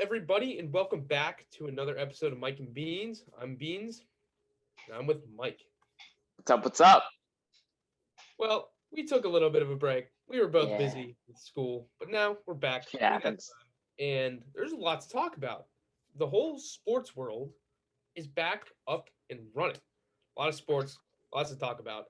everybody, and welcome back to another episode of Mike and Beans. I'm Beans, and I'm with Mike. What's up? What's up? Well, we took a little bit of a break. We were both Yeah, busy with school, but now we're back. shit We got happens. time, and there's a lot to talk about. The whole sports world is back up and running. A lot of sports, lots to talk about.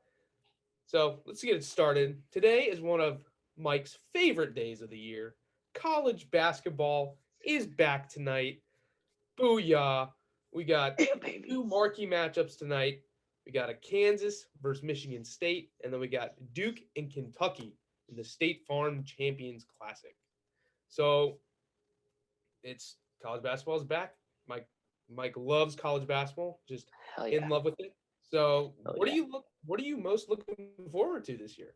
So let's get it started. Today is one of Mike's favorite days of the year. College basketball is back tonight. Booyah. We got Yeah, baby. two marquee matchups tonight. We got a Kansas versus Michigan State, and then we got Duke and Kentucky in the State Farm Champions Classic. So it's college basketball is back. Mike loves college basketball, just Hell in yeah. love with it. So Hell what do yeah. you look what are you most looking forward to this year?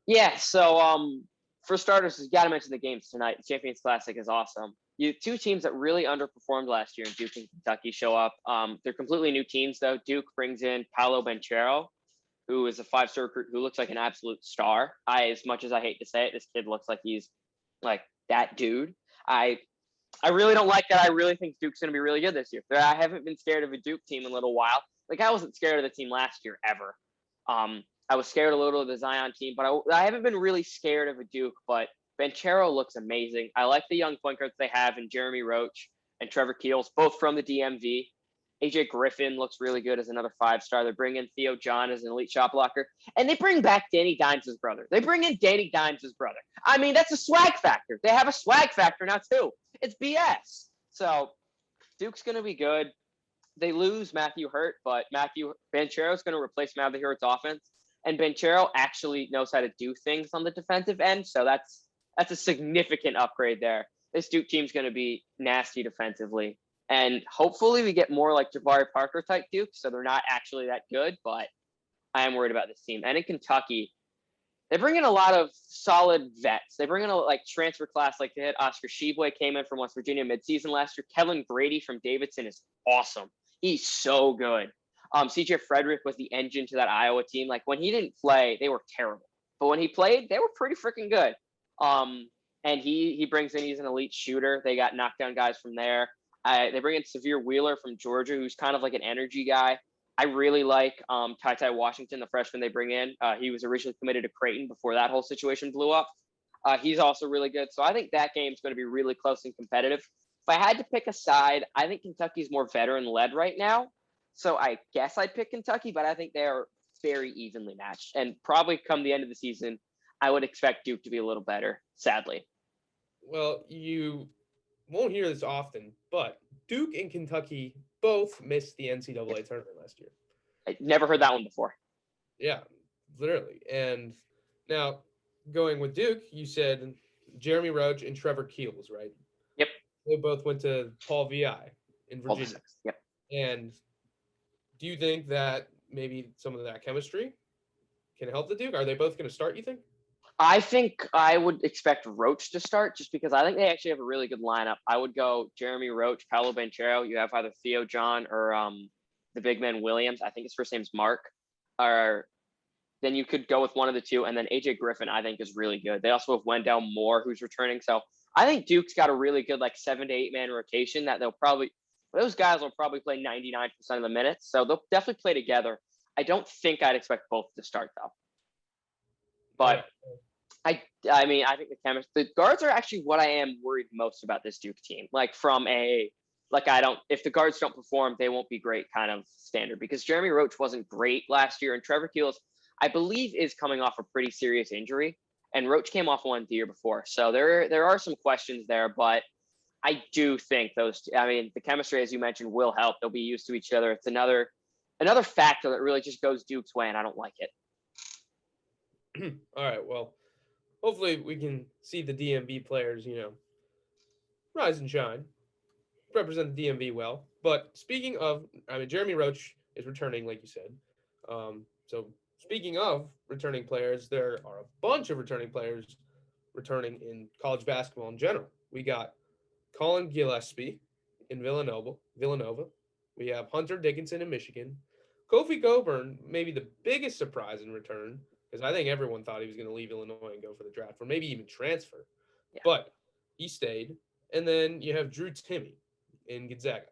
Yeah. So, for starters, you got to mention the games tonight. The Champions Classic is awesome. You two teams that really underperformed last year in Duke and Kentucky show up. They're completely new teams though. Duke brings in Paolo Banchero, who is a five-star recruit who looks like an absolute star. As much as I hate to say it, this kid looks like he's like that dude. I I really don't like that. I really think Duke's going to be really good this year. I haven't been scared of a Duke team in a little while. Like I wasn't scared of the team last year ever. I was scared a little of the Zion team, but I haven't been really scared of a Duke. But Banchero looks amazing. I like the young point guards they have in Jeremy Roach and Trevor Keels, both from the DMV. AJ Griffin looks really good as another five-star. They bring in Theo John as an elite shot blocker, and they bring back Danny Dimes' brother. They bring in Danny Dimes' brother. I mean, that's a swag factor. They have a swag factor now too. It's BS. So Duke's going to be good. They lose Matthew Hurt, but Matthew Banchero is going to replace Matthew Hurt's offense, and Banchero actually knows how to do things on the defensive end. So that's a significant upgrade there. This Duke team's going to be nasty defensively. And hopefully we get more like Jabari Parker type Duke, so they're not actually that good, but I am worried about this team. And in Kentucky, they bring in a lot of solid vets. They bring in a like transfer class, like they had Oscar Sheboy came in from West Virginia midseason last year. Kellen Grady from Davidson is awesome. He's so good. CJ Frederick was the engine to that Iowa team. Like when he didn't play, they were terrible. But when he played, they were pretty freaking good. And he brings in, he's an elite shooter. They got knockdown guys from there. They bring in Severe Wheeler from Georgia, who's kind of like an energy guy. I really like Ty Ty Washington, the freshman they bring in. He was originally committed to Creighton before that whole situation blew up. He's also really good. So I think that game's going to be really close and competitive. If I had to pick a side, I think Kentucky's more veteran-led right now. So I guess I'd pick Kentucky, but I think they are very evenly matched. And probably come the end of the season, I would expect Duke to be a little better, sadly. Well, you won't hear this often, but Duke and Kentucky both missed the NCAA tournament last year. I never heard that one before. Yeah, literally. And now going with Duke, you said Jeremy Roach and Trevor Keels, right? Yep. They both went to Paul VI in All the Virginia. six. Yep. And do you think that maybe some of that chemistry can help the Duke? Are they both going to start, you think? I think I would expect Roach to start just because I think they actually have a really good lineup. I would go Jeremy Roach, Paolo Banchero. You have either Theo John or the big man Williams. I think his first name's Mark. Or then you could go with one of the two. And then AJ Griffin, I think, is really good. They also have Wendell Moore, who's returning. So I think Duke's got a really good, like, 7 to 8 man rotation that those guys will probably play 99% of the minutes. So they'll definitely play together. I don't think I'd expect both to start, though. All But right. I mean, I think the guards are actually what I am worried most about this Duke team. Like if the guards don't perform, they won't be great kind of standard because Jeremy Roach wasn't great last year and Trevor Keels, I believe, is coming off a pretty serious injury and Roach came off one the year before. So there are some questions there, but I do think the chemistry, as you mentioned, will help. They'll be used to each other. It's another factor that really just goes Duke's way, and I don't like it. All right. Well, hopefully we can see the DMV players, rise and shine, represent the DMV well. But speaking of, Jeremy Roach is returning, like you said. So speaking of returning players, there are a bunch of returning players returning in college basketball in general. We got Colin Gillespie in Villanova. We have Hunter Dickinson in Michigan. Kofi Coburn, maybe the biggest surprise in return, because I think everyone thought he was going to leave Illinois and go for the draft, or maybe even transfer. Yeah. But he stayed. And then you have Drew Timmy in Gonzaga.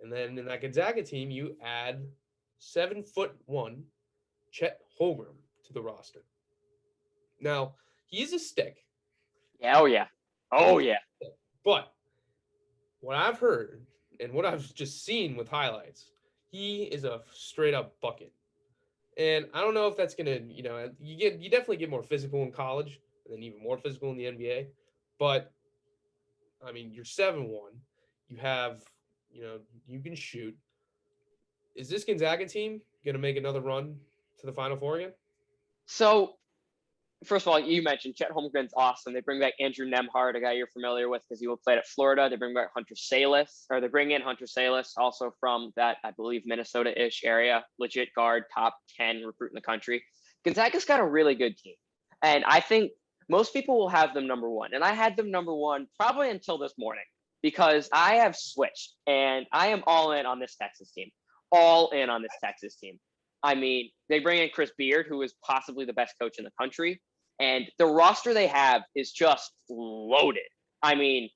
And then in that Gonzaga team, you add 7'1" Chet Holmgren to the roster. Now, he's a stick. Yeah, oh yeah. Oh He's yeah. a stick. But what I've heard and what I've just seen with highlights, he is a straight up bucket. And I don't know if that's gonna, you definitely get more physical in college and then even more physical in the NBA. But I mean, you're 7'1", you have, you can shoot. Is this Gonzaga team gonna make another run to the Final Four again? So first of all, you mentioned Chet Holmgren's awesome. They bring back Andrew Nemhard, a guy you're familiar with because he will play at Florida. They bring back Hunter Salas, or they bring in Hunter Salas, also from that, I believe, Minnesota-ish area, legit guard, top 10 recruit in the country. Gonzaga's got a really good team. And I think most people will have them number one. And I had them number one probably until this morning because I have switched and I am all in on this Texas team. All in on this Texas team. I mean, they bring in Chris Beard, who is possibly the best coach in the country. And the roster they have is just loaded. I mean,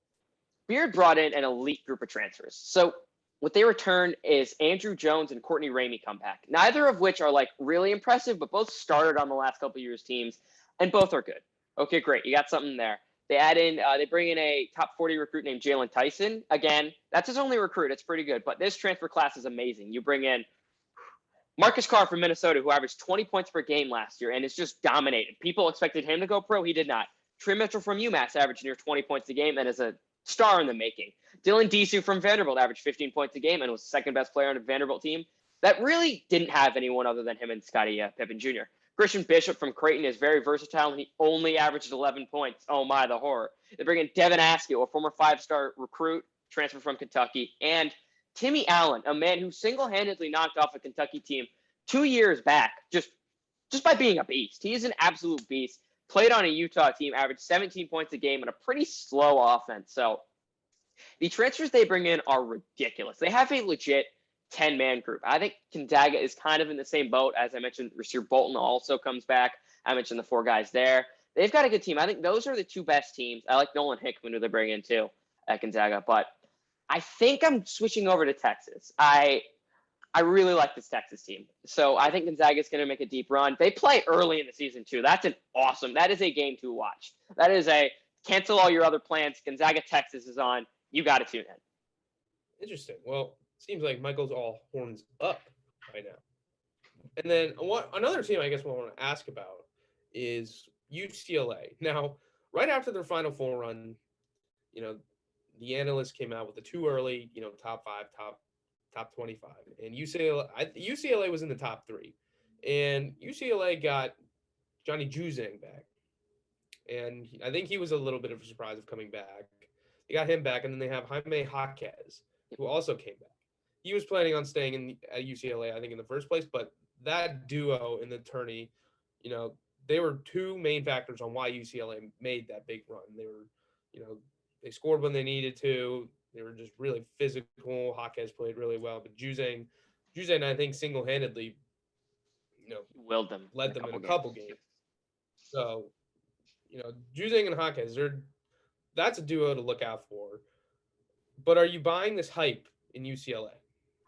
Beard brought in an elite group of transfers. So what they return is Andrew Jones and Courtney Ramey come back. Neither of which are like really impressive, but both started on the last couple of years' teams, and both are good. Okay, great. You got something there. They bring in a top 40 recruit named Jalen Tyson. Again, that's his only recruit. It's pretty good. But this transfer class is amazing. You bring in Marcus Carr from Minnesota, who averaged 20 points per game last year and is just dominated. People expected him to go pro. He did not. Trey Mitchell from UMass averaged near 20 points a game and is a star in the making. Dylan Disu from Vanderbilt averaged 15 points a game and was the second best player on the Vanderbilt team. That really didn't have anyone other than him and Scottie Pippen Jr. Christian Bishop from Creighton is very versatile, and he only averaged 11 points. Oh, my, the horror. They bring in Devin Askew, a former five-star recruit, transferred from Kentucky, and Timmy Allen, a man who single-handedly knocked off a Kentucky team 2 years back just by being a beast. He is an absolute beast. Played on a Utah team, averaged 17 points a game, and a pretty slow offense. So the transfers they bring in are ridiculous. They have a legit 10-man group. I think Gonzaga is kind of in the same boat. As I mentioned, Rasir Bolton also comes back. I mentioned the four guys there. They've got a good team. I think those are the two best teams. I like Nolan Hickman, who they bring in too at Gonzaga. But I think I'm switching over to Texas. I really like this Texas team. So I think Gonzaga is going to make a deep run. They play early in the season too. That is a game to watch. That is a cancel all your other plans. Gonzaga, Texas is on. You got to tune in. Interesting. Well, seems like Michael's all horns up right now. And then another team I guess we want to ask about is UCLA. Now, right after their Final Four run, the analysts came out with the too early, top 5, top 25, and UCLA was in the top 3, and UCLA got Johnny Juzang back, and I think he was a little bit of a surprise of coming back. They got him back, and then they have Jaime Jaquez, who also came back. He was planning on staying at UCLA, I think, in the first place, but that duo in the tourney, they were two main factors on why UCLA made that big run. They were, they scored when they needed to. They were just really physical. Jaquez played really well, but Juzang, I think, single-handedly, Willed them. led them in a couple games. So, Juzang and Jaquez, that's a duo to look out for. But are you buying this hype in UCLA?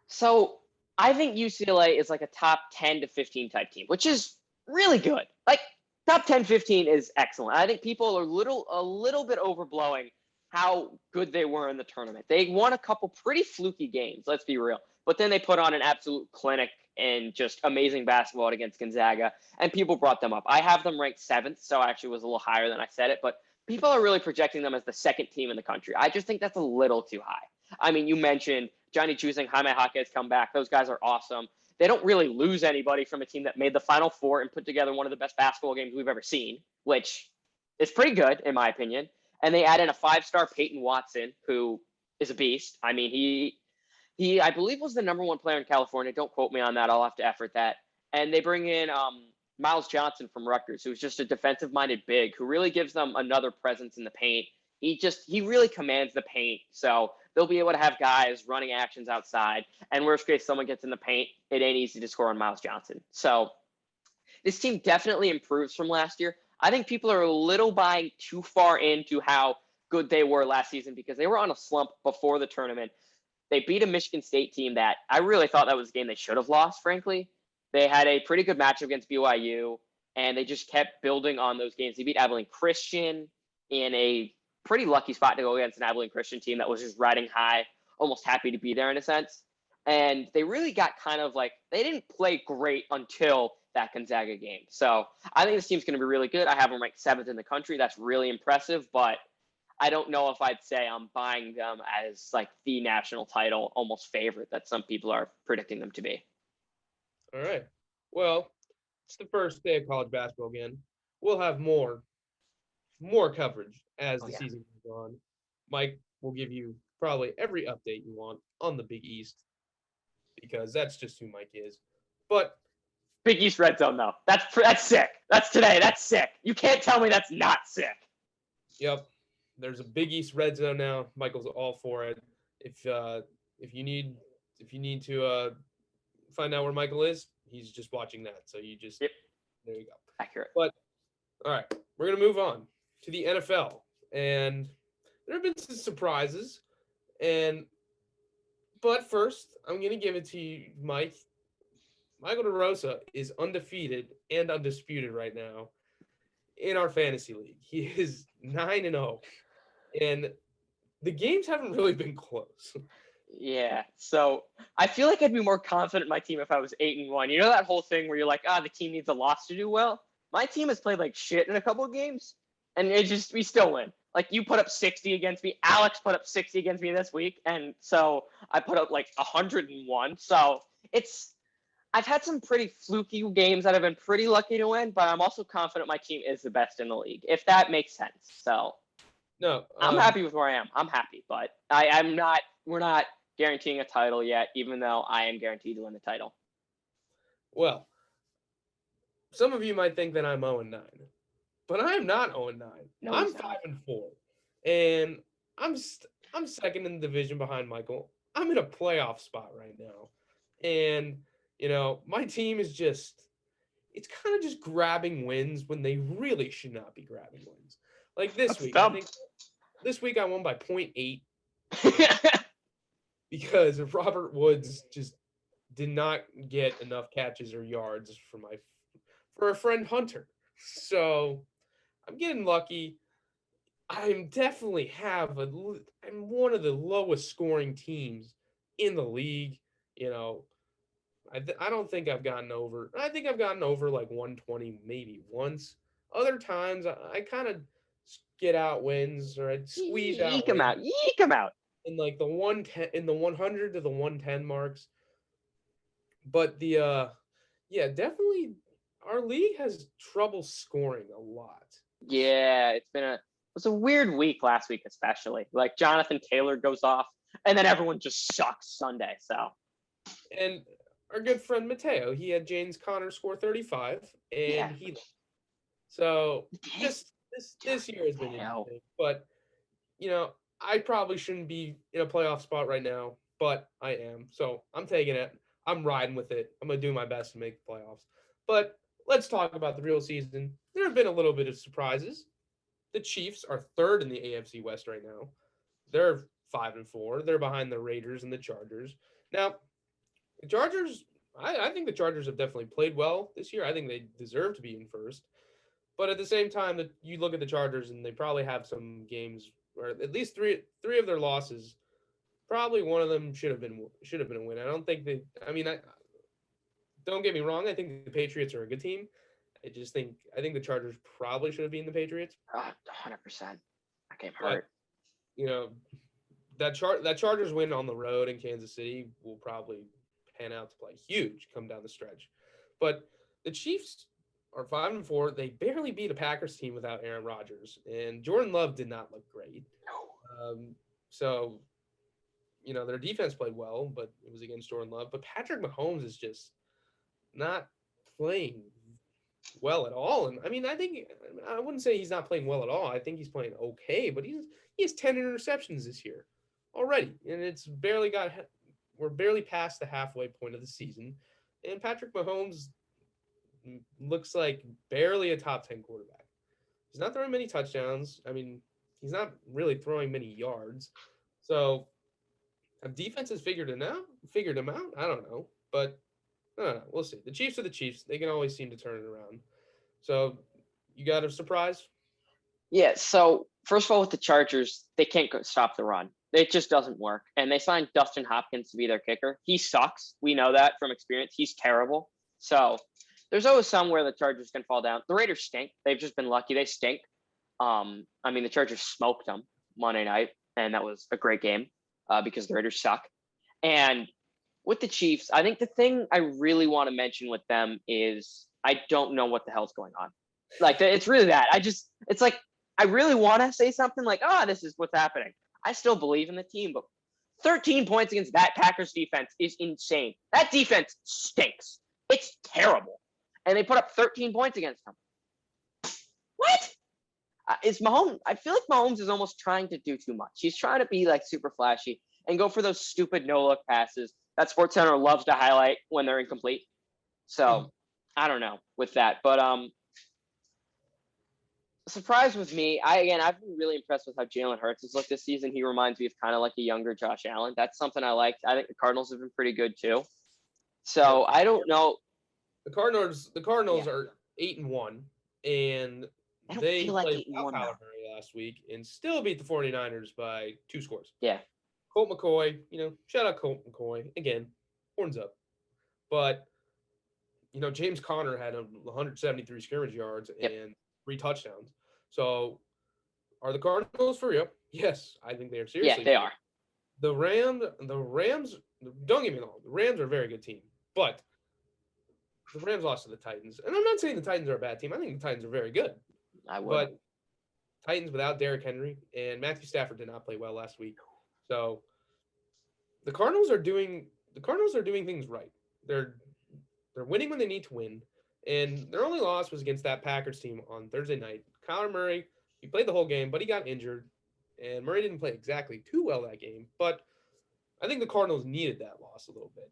So I think UCLA is like a top 10 to 15 type team, which is really good. Like top 10, 15 is excellent. I think people are a little bit overblowing how good they were in the tournament. They won a couple pretty fluky games, let's be real. But then they put on an absolute clinic and just amazing basketball against Gonzaga, and people brought them up. I have them ranked 7th, so I actually was a little higher than I said it, but people are really projecting them as the second team in the country. I just think that's a little too high. I mean, you mentioned Johnny Juzang, Jaime Jaquez come back. Those guys are awesome. They don't really lose anybody from a team that made the Final Four and put together one of the best basketball games we've ever seen, which is pretty good, in my opinion. And they add in a 5-star Peyton Watson, who is a beast. I mean, he I believe was the number 1 player in California. Don't quote me on that. I'll have to effort that. And they bring in Miles Johnson from Rutgers, who's just a defensive-minded big who really gives them another presence in the paint. He really commands the paint. So they'll be able to have guys running actions outside. And worst case, someone gets in the paint, it ain't easy to score on Miles Johnson. So this team definitely improves from last year. I think people are a little buying too far into how good they were last season because they were on a slump before the tournament. They beat a Michigan State team that I really thought that was a game they should have lost, frankly. They had a pretty good matchup against BYU, and they just kept building on those games. They beat Abilene Christian in a pretty lucky spot to go against an Abilene Christian team that was just riding high, almost happy to be there in a sense. And they really got kind of like, they didn't play great until that Gonzaga game. So I think this team's going to be really good. I have them ranked 7th in the country. That's really impressive, but I don't know if I'd say I'm buying them as like the national title almost favorite that some people are predicting them to be. All right. Well, it's the first day of college basketball again. We'll have more coverage as the season goes on. Mike will give you probably every update you want on the Big East because that's just who Mike is. But Big East Red Zone, though. That's sick. That's today. That's sick. You can't tell me that's not sick. Yep. There's a Big East Red Zone now. Michael's all for it. If you need to find out where Michael is, he's just watching that. So you just there you go. Accurate. But all right, we're gonna move on to the NFL, and there have been some surprises. But first, I'm gonna give it to you, Mike. Michael DeRosa is undefeated and undisputed right now in our fantasy league. He is 9-0, and the games haven't really been close. Yeah. So I feel like I'd be more confident in my team if I was 8-1. You know that whole thing where you're like, the team needs a loss to do well? My team has played like shit in a couple of games, and we still win. Like, you put up 60 against me. Alex put up 60 against me this week, and so I put up like 101. So I've had some pretty fluky games that I've been pretty lucky to win, but I'm also confident my team is the best in the league, if that makes sense. So no, I'm happy with where I am. I'm happy, but I'm not. We're not guaranteeing a title yet, even though I am guaranteed to win the title. Well, some of you might think that I'm 0-9, but I am not 0-9. No, I'm 5-4, and I'm second in the division behind Michael. I'm in a playoff spot right now, and my team is it's kind of just grabbing wins when they really should not be grabbing wins. Like this week, I think this week I won by 0.8 because Robert Woods just did not get enough catches or yards for a friend Hunter. So I'm getting lucky. I'm one of the lowest scoring teams in the league. I don't think I've gotten over. I think I've gotten over like 120 maybe once. Other times I kind of get out wins or I'd squeeze out. Yeek them out. In like the 110, in the 100 to the 110 marks. But definitely our league has trouble scoring a lot. Yeah, it was a weird week last week, especially. Like, Jonathan Taylor goes off, and then everyone just sucks Sunday. So, and our good friend Mateo, he had James Conner score 35, and he. So this year has been interesting, but I probably shouldn't be in a playoff spot right now, but I am. So I'm taking it. I'm riding with it. I'm gonna do my best to make the playoffs. But let's talk about the real season. There have been a little bit of surprises. The Chiefs are third in the AFC West right now. They're 5-4. They're behind the Raiders and the Chargers. Now, the Chargers, I think the Chargers have definitely played well this year. I think they deserve to be in first. But at the same time, that you look at the Chargers and they probably have some games, or at least three of their losses. Probably one of them should have been a win. I don't think they. I mean, don't get me wrong. I think the Patriots are a good team. I think the Chargers probably should have been the Patriots. 100%. I came hurt. That Chargers win on the road in Kansas City will probably pan out to play huge come down the stretch. But the Chiefs are 5-4. They barely beat a Packers team without Aaron Rodgers, and Jordan Love did not look great. So, their defense played well, but it was against Jordan Love. But Patrick Mahomes is just not playing well at all. And I mean, I wouldn't say he's not playing well at all. I think he's playing okay, but he has 10 interceptions this year already, and we're barely past the halfway point of the season, and Patrick Mahomes looks like barely a top 10 quarterback. He's not throwing many touchdowns. I mean, he's not really throwing many yards. So have defenses figured him out? Figured him out? I don't know, but I don't know. We'll see. The Chiefs are the Chiefs. They can always seem to turn it around. So you got a surprise? Yeah. So first of all, with the Chargers, they can't stop the run. It just doesn't work. And they signed Dustin Hopkins to be their kicker. He sucks. We know that from experience. He's terrible. So there's always somewhere the Chargers can fall down. The Raiders stink. They've just been lucky. They stink. I mean, the Chargers smoked them Monday night, and that was a great game because the Raiders suck. And with the Chiefs, I think the thing I really want to mention with them is I don't know what the hell's going on. Like, it's really that. It's like, I really want to say something like, oh, this is what's happening. I still believe in the team, but 13 points against that Packers defense is insane. That defense stinks. It's terrible. And they put up 13 points against them. What? Is Mahomes? I feel like Mahomes is almost trying to do too much. He's trying to be like super flashy and go for those stupid no-look passes that SportsCenter loves to highlight when they're incomplete. So I don't know with that, but surprise with me. I've been really impressed with how Jalen Hurts has looked this season. He reminds me of kind of like a younger Josh Allen. That's something I like. I think the Cardinals have been pretty good too. So I don't know. The Cardinals are 8-1, and they played without Kyler Murray last week and still beat the 49ers by 2 scores. Yeah. Colt McCoy, shout out Colt McCoy. Again, horns up. But, James Conner had 173 scrimmage yards and 3 touchdowns. So, are the Cardinals for real? Yes, I think they are seriously. Yeah, they are. The Rams, don't get me wrong, the Rams are a very good team. But the Rams lost to the Titans. And I'm not saying the Titans are a bad team. I think the Titans are very good. But Titans without Derrick Henry and Matthew Stafford did not play well last week. So the Cardinals are doing things right. They're winning when they need to win. And their only loss was against that Packers team on Thursday night. Kyler Murray, he played the whole game, but he got injured. And Murray didn't play exactly too well that game. But I think the Cardinals needed that loss a little bit.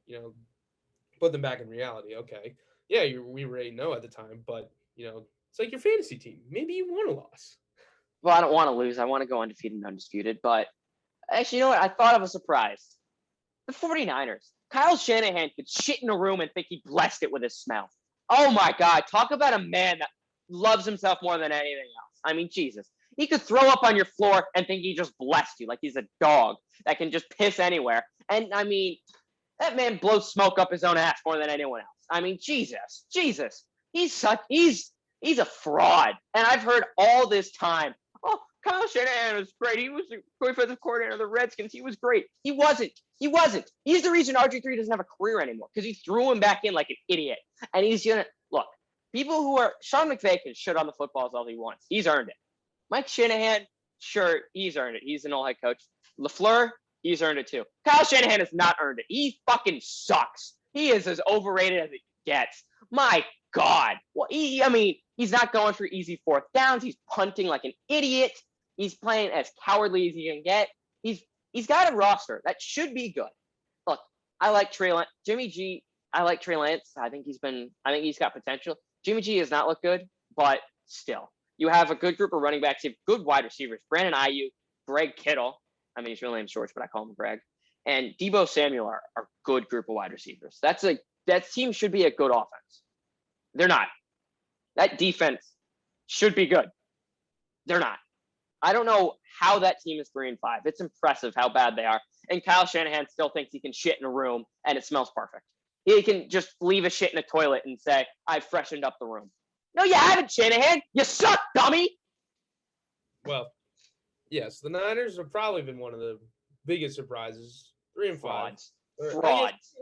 Put them back in reality. Okay. Yeah, we were 8-0 at the time, but, it's like your fantasy team. Maybe you want a loss. Well, I don't want to lose. I want to go undefeated and undisputed. But actually, you know what? I thought of a surprise. The 49ers. Kyle Shanahan could shit in a room and think he blessed it with his smell. Oh, my God. Talk about a man that loves himself more than anything else. I mean, Jesus. He could throw up on your floor and think he just blessed you like he's a dog that can just piss anywhere. And, I mean, that man blows smoke up his own ass more than anyone else. I mean, Jesus. He's a fraud. And I've heard all this time, oh, Kyle Shanahan was great. He was the defensive coordinator of the Redskins. He was great. He wasn't. He's the reason RG3 doesn't have a career anymore because he threw him back in like an idiot. And he's going to – look, people who are – Sean McVay can shit on the footballs all he wants. He's earned it. Mike Shanahan, sure, he's earned it. He's an old head coach. LaFleur, he's earned it too. Kyle Shanahan has not earned it. He fucking sucks. He is as overrated as it gets. My God. Well, he's not going for easy 4th downs. He's punting like an idiot. He's playing as cowardly as he can get. He's got a roster that should be good. Look, I like Trey Lance. Jimmy G, I like Trey Lance. I think he's got potential. Jimmy G has not looked good, but still. You have a good group of running backs. You have good wide receivers. Brandon Ayuk, Greg Kittle. I mean, his real name's George, but I call him Greg. And Deebo Samuel are a good group of wide receivers. That team should be a good offense. They're not. That defense should be good. They're not. I don't know how that team is 3-5. It's impressive how bad they are. And Kyle Shanahan still thinks he can shit in a room and it smells perfect. He can just leave a shit in a toilet and say, I've freshened up the room. No, you haven't, Shanahan. You suck, dummy. Well, yes, the Niners have probably been one of the biggest surprises. 3-5. Frauds.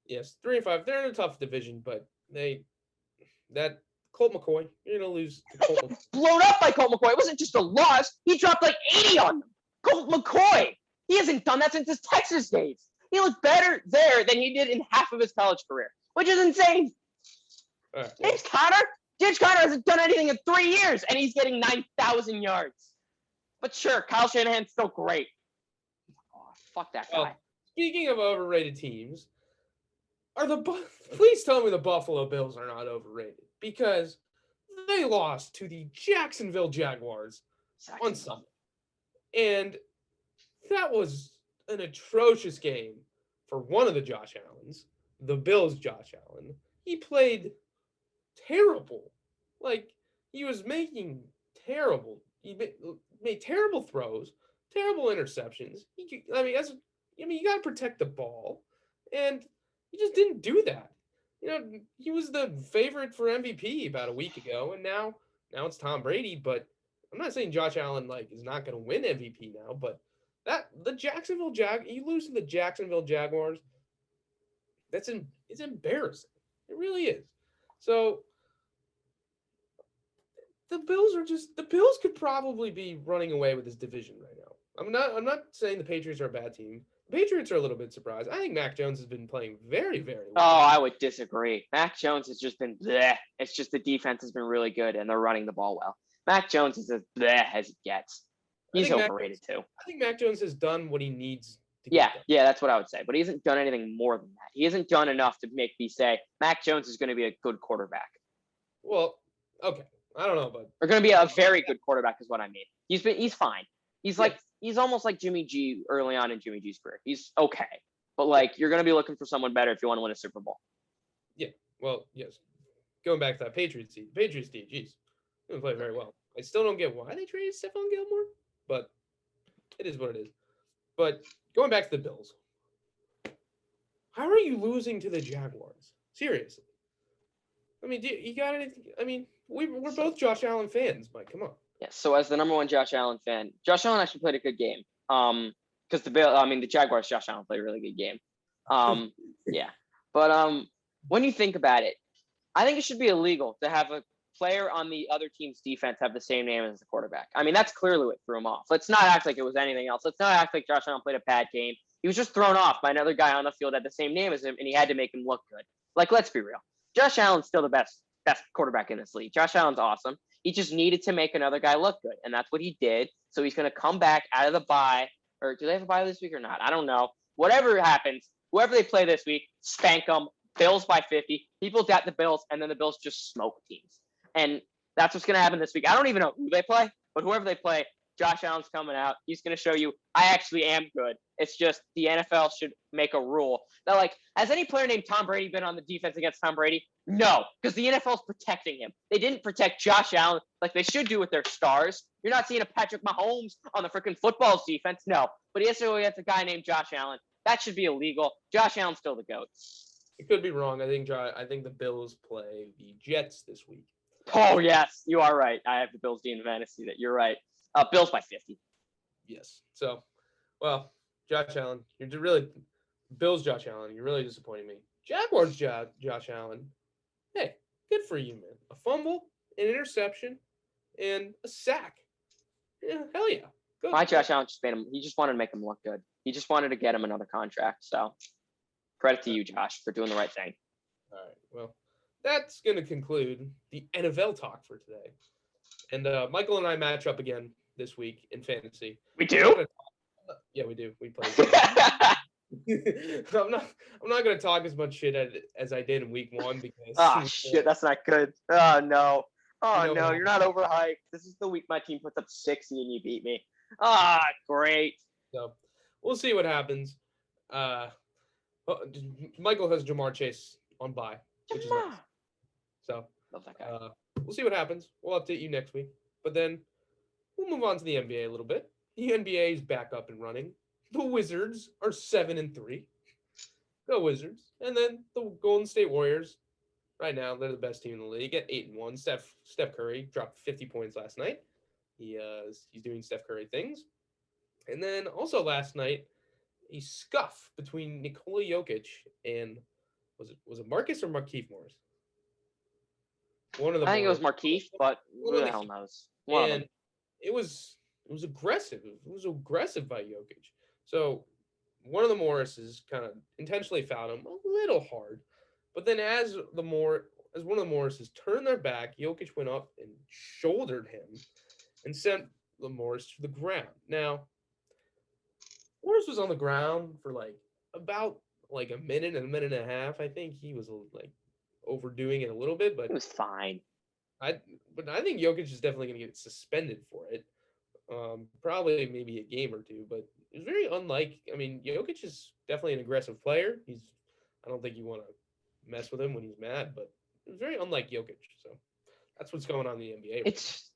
Yes, 3-5. They're in a tough division, but that Colt McCoy, you're gonna lose to Colt McCoy. Blown up by Colt McCoy. It wasn't just a loss. He dropped like 80 on them. Colt McCoy. He hasn't done that since his Texas days. He looked better there than he did in half of his college career, which is insane. Right. James Conner hasn't done anything in 3 years, and he's getting 9,000 yards. But sure, Kyle Shanahan's still great. Oh, fuck that guy. Speaking of overrated teams, please tell me the Buffalo Bills are not overrated because they lost to the Jacksonville Jaguars on Sunday. And that was an atrocious game for one of the Josh Allens, the Bills' Josh Allen. He played terrible. Like, he was making terrible. He made terrible throws, terrible interceptions. You got to protect the ball, and he just didn't do that. He was the favorite for MVP about a week ago, and now it's Tom Brady. But I'm not saying Josh Allen is not going to win MVP now, but you lose to the Jacksonville Jaguars. It's embarrassing. It really is. So the Bills could probably be running away with this division right now. I'm not saying the Patriots are a bad team. The Patriots are a little bit surprised. I think Mac Jones has been playing very, very Oh, well. I would disagree. Mac Jones has just been bleh. It's just the defense has been really good and they're running the ball well. Mac Jones is as bleh as it gets. He's overrated too. I think Mac Jones has done what he needs to Yeah, get done. yeah, that's what I would say. But he hasn't done anything more than that. He hasn't done enough to make me say Mac Jones is going to be a good quarterback. Well, okay. I don't know, but Or going to be a very good quarterback is what I mean. He's fine. He's almost like Jimmy G early on in Jimmy G's career. He's okay. But you're going to be looking for someone better if you want to win a Super Bowl. Yeah. Well, yes. Going back to that Patriots team, geez, they play very well. I still don't get why they traded Stephon Gilmore, but it is what it is. But going back to the Bills, how are you losing to the Jaguars? Seriously. I mean, you got anything? I mean, we're both Josh Allen fans, Mike. Come on. Yeah. So as the number one Josh Allen fan, Josh Allen actually played a good game. Because the Jaguars, Josh Allen played a really good game. Yeah. But when you think about it, I think it should be illegal to have a player on the other team's defense have the same name as the quarterback. I mean, that's clearly what threw him off. Let's not act like it was anything else. Let's not act like Josh Allen played a bad game. He was just thrown off by another guy on the field that had the same name as him, and he had to make him look good. Let's be real. Josh Allen's still the best quarterback in this league. Josh Allen's awesome. He just needed to make another guy look good, and that's what he did. So he's going to come back out of the bye. Or do they have a bye this week or not? I don't know. Whatever happens, whoever they play this week, spank them. Bills by 50. People doubt the Bills, and then the Bills just smoke teams. And that's what's going to happen this week. I don't even know who they play, but whoever they play, Josh Allen's coming out. He's going to show you, I actually am good. It's just the NFL should make a rule that, has any player named Tom Brady been on the defense against Tom Brady? No, because the NFL's protecting him. They didn't protect Josh Allen like they should do with their stars. You're not seeing a Patrick Mahomes on the freaking football's defense. No, but he has to go against a guy named Josh Allen. That should be illegal. Josh Allen's still the GOAT. It could be wrong. I think the Bills play the Jets this week. Oh, yes, you are right. I have the Bills being fantasy. That you're right. Bills by 50. Yes. So, well, Josh Allen, Bills Josh Allen, you're really disappointing me. Jaguars Josh Allen, hey, good for you, man. A fumble, an interception, and a sack. Yeah, hell yeah. Good. My Josh Allen he just wanted to make him look good. He just wanted to get him another contract. So credit to you, Josh, for doing the right thing. All right. Well, that's going to conclude the NFL talk for today. And Michael and I match up again this week in fantasy. We do? Yeah, we do. We play. I'm not going to talk as much shit as I did in week 1 because. Shit, that's not good. Oh no. Oh no, you're not overhyped. This is the week my team puts up 60 and you beat me. Great. So we'll see what happens. Michael has Jamar Chase on bye, which is nice. So love that guy. We'll see what happens. We'll update you next week. But then we'll move on to the NBA a little bit. The NBA is back up and running. The Wizards are 7-3. Go Wizards. And then the Golden State Warriors, right now, they're the best team in the league at 8-1. Steph Curry dropped 50 points last night. He's doing Steph Curry things. And then also last night, a scuff between Nikola Jokic and was it Marcus or Markieff Morris? One of them. I think it was Markieff, but who the hell knows? And it was aggressive. It was aggressive by Jokic. So one of the Morrises kind of intentionally fouled him a little hard, but then as one of the Morrises turned their back, Jokic went up and shouldered him and sent the Morris to the ground. Now, Morris was on the ground for about a minute and a half. I think he was overdoing it a little bit, but it was fine. But I think Jokic is definitely going to get suspended for it. Probably maybe a game or two, but it's very unlike. I mean, Jokic is definitely an aggressive player. I don't think you want to mess with him when he's mad, but it's very unlike Jokic. So that's what's going on in the NBA right now.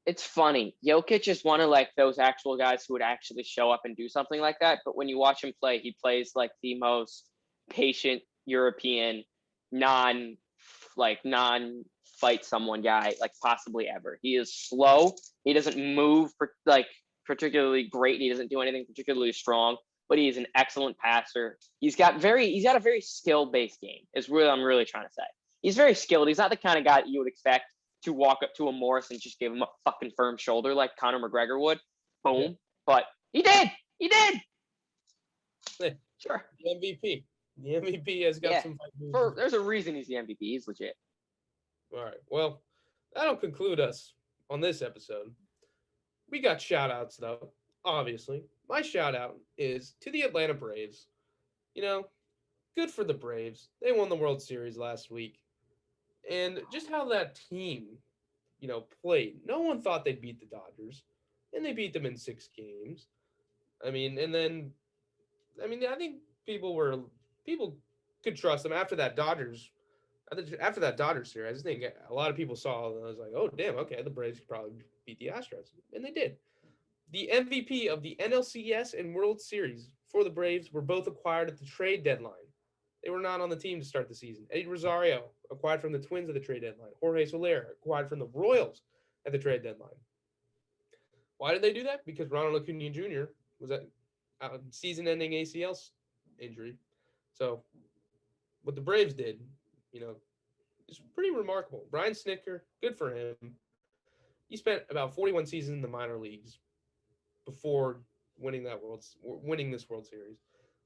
It's funny. Jokic is one of like those actual guys who would actually show up and do something like that. But when you watch him play, he plays like the most patient European, non non fight someone guy like possibly ever. He is slow. He doesn't move like particularly great. He doesn't do anything particularly strong, but he is an excellent passer. He's got a very skill based game. Is what I'm really trying to say. He's very skilled. He's not the kind of guy that you would expect to walk up to a Morris and just give him a fucking firm shoulder like Conor McGregor would. Boom. Yeah. But he did. He did. Hey, Sure. the MVP. The MVP has got some fight moves. There's a reason he's the MVP. He's legit. All right. Well, that'll conclude us on this episode. We got shout outs, though, obviously. My shout out is to the Atlanta Braves. You know, good for the Braves. They won the World Series last week. And just how that team, played. No one thought they'd beat the Dodgers, and they beat them in 6 games. I mean, I think people could trust them after that Dodgers. After that Dodgers series, I think a lot of people saw and I was like, oh damn, okay, the Braves could probably beat the Astros, and they did. The MVP of the NLCS and World Series for the Braves were both acquired at the trade deadline. They were not on the team to start the season. Eddie Rosario acquired from the Twins at the trade deadline. Jorge Soler acquired from the Royals at the trade deadline. Why did they do that? Because Ronald Acuna Jr. was at season-ending ACL injury. So what the Braves did, is pretty remarkable. Brian Snitker, good for him. He spent about 41 seasons in the minor leagues before winning this World Series.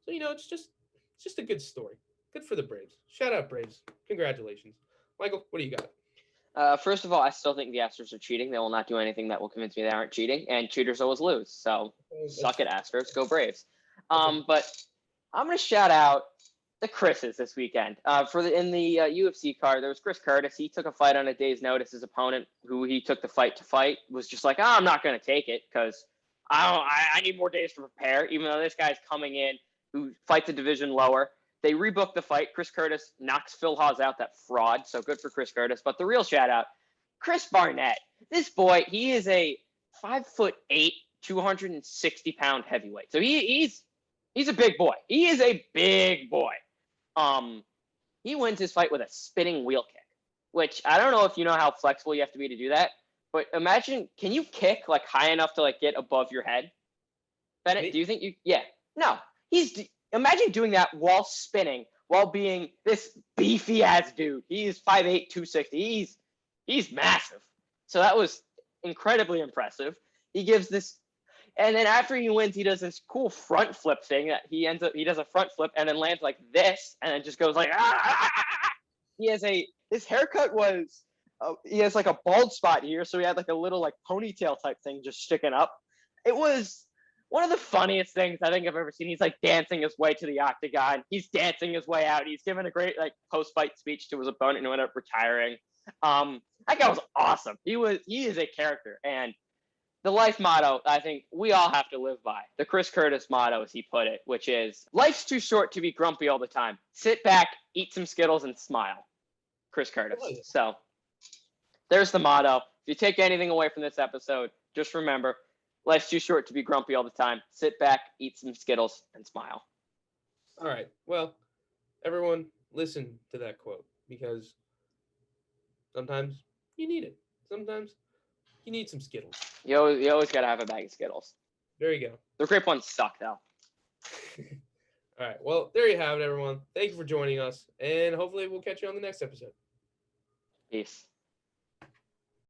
So it's just a good story. Good for the Braves. Shout out Braves. Congratulations. Michael, what do you got? First of all, I still think the Astros are cheating. They will not do anything that will convince me they aren't cheating, and cheaters always lose. So suck it, Astros. Go Braves. But I'm gonna shout out the Chris's this weekend. In the UFC card, there was Chris Curtis. He took a fight on a day's notice. His opponent, who he took the fight to fight, was just like, I'm not gonna take it because I need more days to prepare. Even though this guy's coming in who fights a division lower. They rebooked the fight. Chris Curtis knocks Phil Hawes out, that fraud. So good for Chris Curtis. But the real shout out, Chris Barnett. This boy, he is a 5'8", 260-pound heavyweight. So he's a big boy. He is a big boy. He wins his fight with a spinning wheel kick, which I don't know if you know how flexible you have to be to do that. But imagine, can you kick like high enough to like get above your head? Bennett, do you think you? Yeah. No. Imagine doing that while spinning, while being this beefy ass dude. He's 5'8", 260. He's massive. So that was incredibly impressive. He gives this, and then after he wins, he does this cool front flip thing that he does a front flip and then lands like this, and then just goes like his haircut was he has like a bald spot here, so he had like a little like ponytail type thing just sticking up. It was one of the funniest things I think I've ever seen. He's like dancing his way to the octagon. He's dancing his way out. He's giving a great like post-fight speech to his opponent and ended up retiring. That guy was awesome. He is a character. And the life motto, I think we all have to live by. The Chris Curtis motto, as he put it, which is, life's too short to be grumpy all the time. Sit back, eat some Skittles, and smile. Chris Curtis. So there's the motto. If you take anything away from this episode, just remember, life's too short to be grumpy all the time. Sit back, eat some Skittles, and smile. All right. Well, everyone, listen to that quote because sometimes you need it. Sometimes you need some Skittles. You always got to have a bag of Skittles. There you go. The grape ones suck, though. All right. Well, there you have it, everyone. Thank you for joining us, and hopefully we'll catch you on the next episode. Peace.